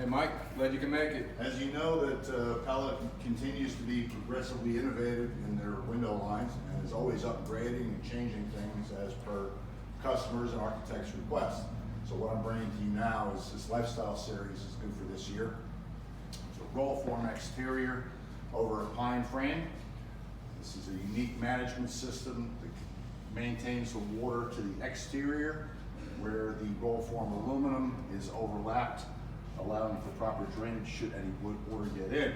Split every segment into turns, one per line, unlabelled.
Hey Mike, glad you can make it.
As you know, that Pellet continues to be progressively innovative in their window lines and is always upgrading and changing things as per customers and architects' requests. So what I'm bringing to you now is this lifestyle series is good for this year. It's a roll form exterior over a pine frame. This is a unique management system that maintains the water to the exterior where the roll form aluminum is overlapped, allowing for proper drainage should any water get in.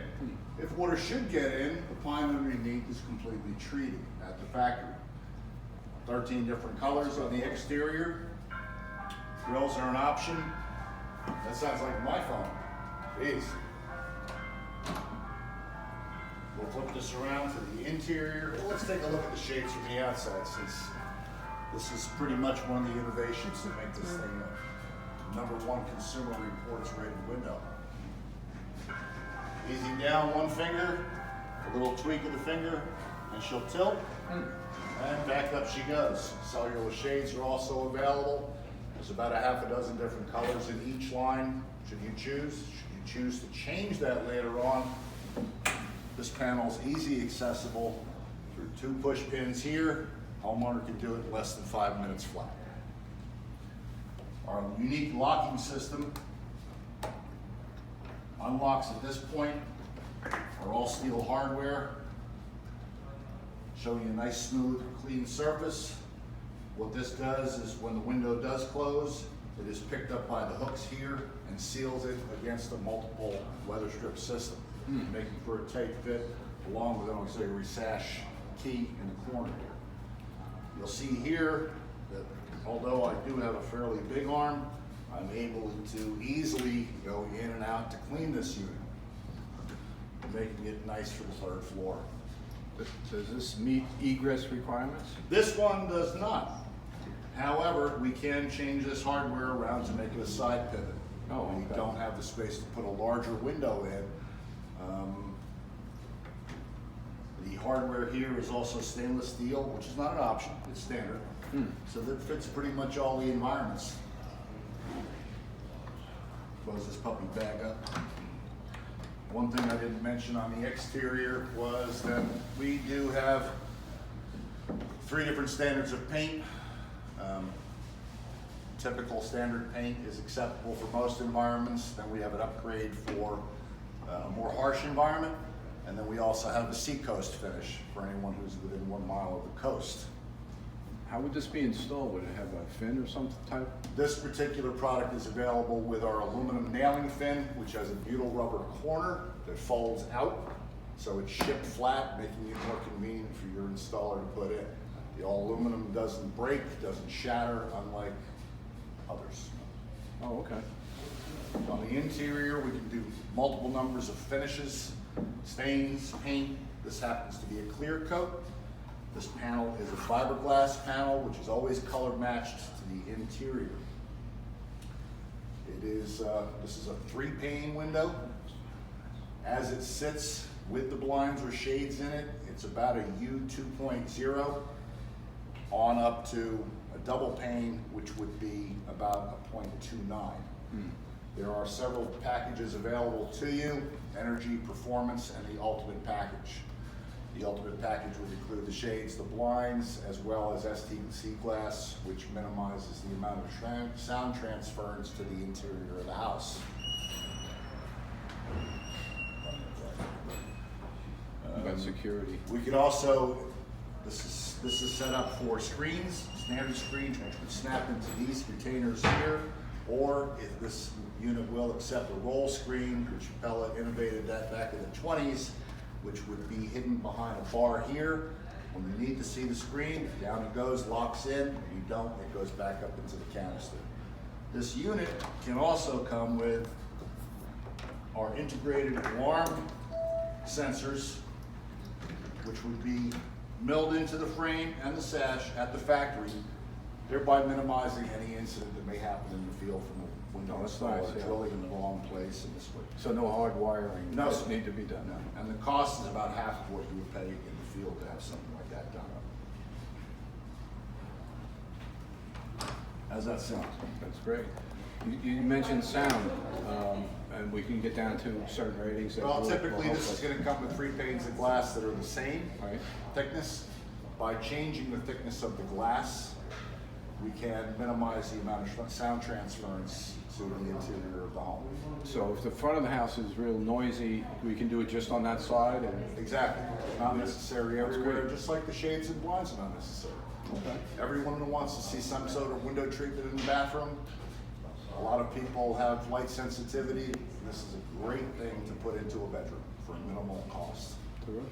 If water should get in, the pine underneath is completely treated at the factory. 13 different colors on the exterior. Grills are an option. That sounds like my phone. Jeez. We'll flip this around for the interior. Well, let's take a look at the shades from the outside, since this is pretty much one of the innovations that make this thing #1 Consumer Reports rated window. Easy down one finger, a little tweak of the finger, and she'll tilt, and back up she goes. Cellular shades are also available. There's about a half a dozen different colors in each line, should you choose. Should you choose to change that later on, this panel is easy accessible through 2 push pins here. Homeowner can do it in less than 5 minutes flat. Our unique locking system unlocks at this point. Are all steel hardware, showing you a nice, smooth, clean surface. What this does is when the window does close, it is picked up by the hooks here and seals it against a multiple weather strip system, making for a tight fit, along with an auxiliary sash key in the corner here. You'll see here that although I do have a fairly big arm, I'm able to easily go in and out to clean this unit, making it nice for the 3rd floor.
Does this meet egress requirements?
This one does not. However, we can change this hardware around to make it a side pivot.
Oh,
We
okay.
don't have the space to put a larger window in. The hardware here is also stainless steel, which is not an option, it's standard. So that fits pretty much all the environments. Close this puppy bag up. One thing I didn't mention on the exterior was that we do have 3 different standards of paint. Typical standard paint is acceptable for most environments. Then we have an upgrade for a more harsh environment. And then we also have a seacoast finish for anyone who's within 1 mile of the coast.
How would this be installed? Would it have a fin or some type?
This particular product is available with our aluminum nailing fin, which has a butyl rubber corner that folds out. So it's shipped flat, making it more convenient for your installer to put in. The all aluminum doesn't break, doesn't shatter, unlike others.
Oh, okay.
On the interior, we can do multiple numbers of finishes, stains, paint. This happens to be a clear coat. This panel is a fiberglass panel, which is always color matched to the interior. It is, this is a 3-pane window. As it sits with the blinds or shades in it, it's about a U 2.0 on up to a double pane, which would be about a 0.29. There are several packages available to you: Energy, Performance, and the Ultimate package. The Ultimate package would include the shades, the blinds, as well as ST&C glass, which minimizes the amount of sound transference to the interior of the house.
About security.
We could also, this is set up for screens, standard screens, which would snap into these retainers here, or if this unit will accept a roll screen, which Pellet innovated that back in the 20s, which would be hidden behind a bar here. When you need to see the screen, down it goes, locks in. If you don't, it goes back up into the canister. This unit can also come with our integrated alarm sensors, which would be milled into the frame and the sash at the factory, thereby minimizing any incident that may happen in the field from a window
That's
installer
nice, yeah.
drilling in the wrong place in this way.
So no hard wiring
No,
does
sir.
need to be done?
No. And the cost is about half of what you would pay in the field to have something like that done. How's that sound?
That's great. You mentioned sound, and we can get down to certain ratings that
Well,
will
typically
help
this is
us.
gonna come with 3 panes of glass that are the same
Right.
thickness. By changing the thickness of the glass, we can minimize the amount of sound transference to the interior of the home.
So if the front of the house is real noisy, we can do it just on that side and.
Exactly, not necessary
That's
everywhere,
great.
just like the shades and blinds are not necessary.
Okay.
Everyone who wants to see some sort of window treatment in the bathroom, a lot of people have light sensitivity. This is a great thing to put into a bedroom for minimal cost.
Terrific.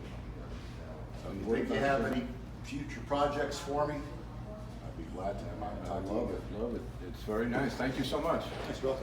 So if you
What
think you
about
have
the-
any future projects for me, I'd be glad to come out and
I
talk to you.
love it, love it. It's very nice. Thank you so much.
Thanks, Bill.